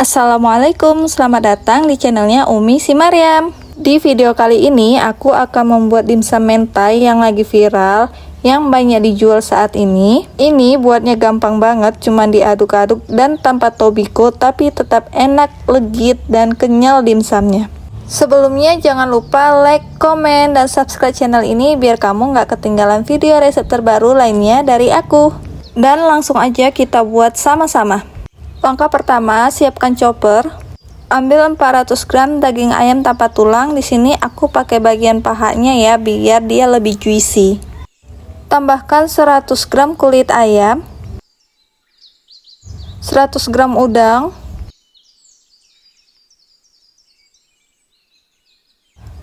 Assalamualaikum, selamat datang di channelnya Umi Si Maryam. Di video kali ini aku akan membuat dimsum mentai yang lagi viral, yang banyak dijual saat ini. Ini buatnya gampang banget, cuman diaduk-aduk dan tanpa tobiko, tapi tetap enak, legit, dan kenyal dimsumnya. Sebelumnya jangan lupa like, komen, dan subscribe channel ini biar kamu nggak ketinggalan video resep terbaru lainnya dari aku. Dan langsung aja kita buat sama-sama. Langkah pertama, siapkan chopper. Ambil 400 gram daging ayam tanpa tulang. Di sini aku pakai bagian pahanya ya, biar dia lebih juicy. Tambahkan 100 gram kulit ayam, 100 gram udang,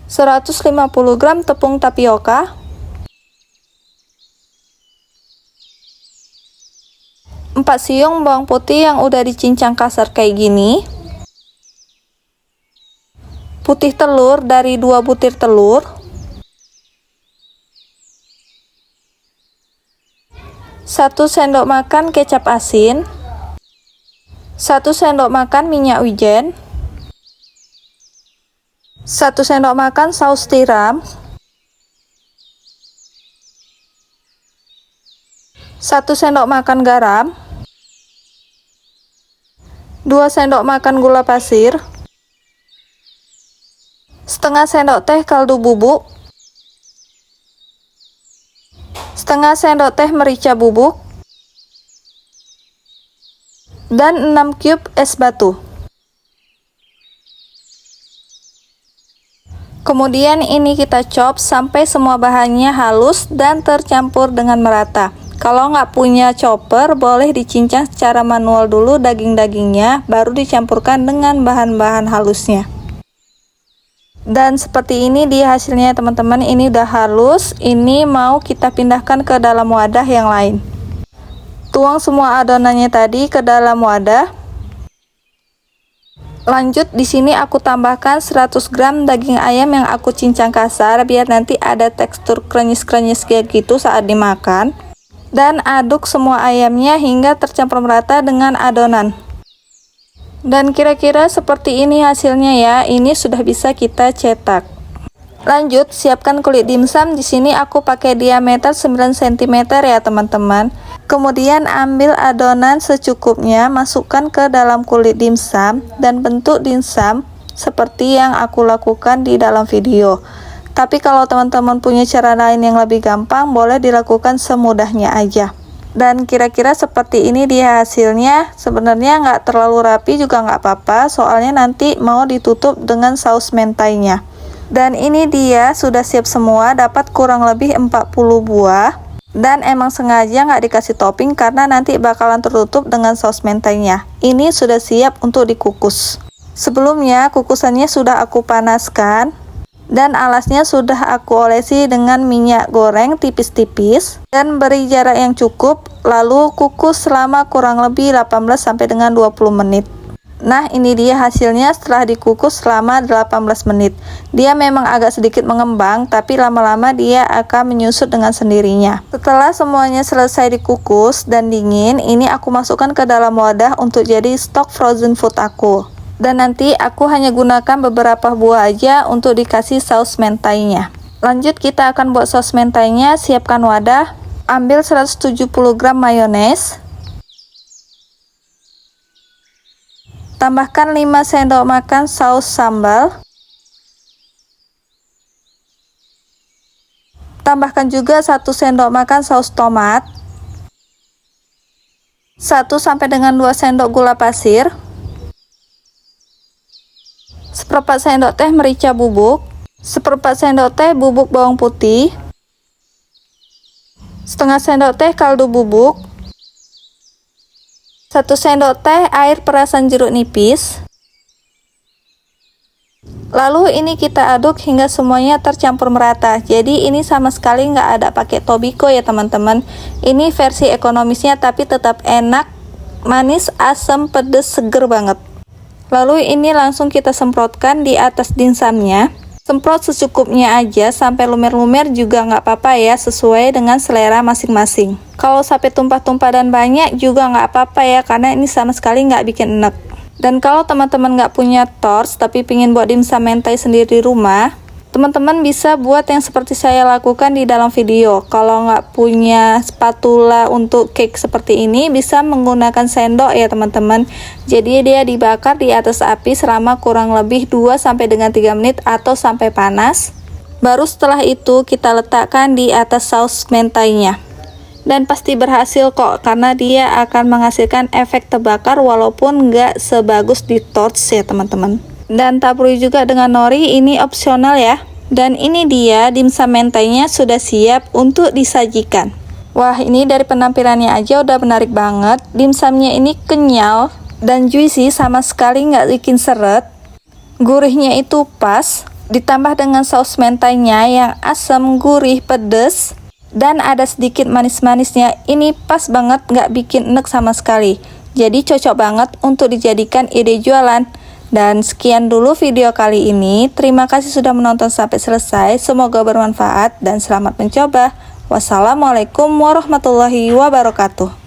150 gram tepung tapioka, 4 siung bawang putih yang udah dicincang kasar kayak gini, putih telur dari 2 butir telur, 1 sendok makan kecap asin, 1 sendok makan minyak wijen, 1 sendok makan saus tiram, 1 sendok makan garam, 2 sendok makan gula pasir, setengah sendok teh kaldu bubuk, setengah sendok teh merica bubuk, dan 6 cube es batu. Kemudian ini kita chop sampai semua bahannya halus dan tercampur dengan merata. Kalau nggak punya chopper, boleh dicincang secara manual dulu daging-dagingnya, baru dicampurkan dengan bahan-bahan halusnya. Dan seperti ini dia hasilnya teman-teman, ini udah halus. Ini mau kita pindahkan ke dalam wadah yang lain. Tuang semua adonannya tadi ke dalam wadah. Lanjut di sini aku tambahkan 100 gram daging ayam yang aku cincang kasar, biar nanti ada tekstur krenyes-krenyes kayak gitu saat dimakan. Dan aduk semua ayamnya hingga tercampur merata dengan adonan. Dan kira-kira seperti ini hasilnya ya. Ini sudah bisa kita cetak. Lanjut, siapkan kulit dimsum. Di sini aku pakai diameter 9 cm ya teman-teman. Kemudian ambil adonan secukupnya, masukkan ke dalam kulit dimsum dan bentuk dimsum seperti yang aku lakukan di dalam video. Tapi kalau teman-teman punya cara lain yang lebih gampang, boleh dilakukan semudahnya aja. Dan kira-kira seperti ini dia hasilnya. Sebenarnya nggak terlalu rapi juga nggak apa-apa, soalnya nanti mau ditutup dengan saus mentainya. Dan ini dia sudah siap semua, dapat kurang lebih 40 buah. Dan emang sengaja nggak dikasih topping karena nanti bakalan tertutup dengan saus mentainya. Ini sudah siap untuk dikukus. Sebelumnya kukusannya sudah aku panaskan. Dan alasnya sudah aku olesi dengan minyak goreng tipis-tipis dan beri jarak yang cukup, lalu kukus selama kurang lebih 18 sampai dengan 20 menit. Nah, ini dia hasilnya setelah dikukus selama 18 menit. Dia memang agak sedikit mengembang, tapi lama-lama dia akan menyusut dengan sendirinya. Setelah semuanya selesai dikukus dan dingin, ini aku masukkan ke dalam wadah untuk jadi stok frozen food aku. Dan nanti aku hanya gunakan beberapa buah aja untuk dikasih saus mentainya. Lanjut kita akan buat saus mentainya. Siapkan wadah, ambil 170 gram mayones, tambahkan 5 sendok makan saus sambal, tambahkan juga 1 sendok makan saus tomat, 1 sampai dengan 2 sendok gula pasir, seperempat sendok teh merica bubuk, seperempat sendok teh bubuk bawang putih, setengah sendok teh kaldu bubuk, 1 sendok teh air perasan jeruk nipis. Lalu ini kita aduk hingga semuanya tercampur merata. Jadi ini sama sekali nggak ada pakai tobiko ya teman-teman. Ini versi ekonomisnya tapi tetap enak, manis, asam, pedes, seger banget. Lalu ini langsung kita semprotkan di atas dimsumnya. Semprot secukupnya aja, sampai lumer-lumer juga nggak apa-apa ya, sesuai dengan selera masing-masing. Kalau sampai tumpah-tumpah dan banyak juga nggak apa-apa ya, karena ini sama sekali nggak bikin enek. Dan kalau teman-teman nggak punya torch tapi pingin buat dimsum mentai sendiri di rumah, teman-teman bisa buat yang seperti saya lakukan di dalam video. Kalau nggak punya spatula untuk cake seperti ini, bisa menggunakan sendok ya teman-teman. Jadi dia dibakar di atas api selama kurang lebih 2 sampai dengan 3 menit atau sampai panas. Baru setelah itu kita letakkan di atas saus mentainya. Dan pasti berhasil kok, karena dia akan menghasilkan efek terbakar walaupun nggak sebagus di torch ya teman-teman. Dan taburi juga dengan nori, ini opsional ya. Dan ini dia dimsum mentainya sudah siap untuk disajikan. Wah, ini dari penampilannya aja udah menarik banget. Dimsumnya ini kenyal dan juicy, sama sekali nggak bikin seret. Gurihnya itu pas, ditambah dengan saus mentainya yang asam, gurih, pedes, dan ada sedikit manis-manisnya. Ini pas banget, nggak bikin enek sama sekali. Jadi cocok banget untuk dijadikan ide jualan. Dan sekian dulu video kali ini. Terima kasih sudah menonton sampai selesai. Semoga bermanfaat dan selamat mencoba. Wassalamualaikum warahmatullahi wabarakatuh.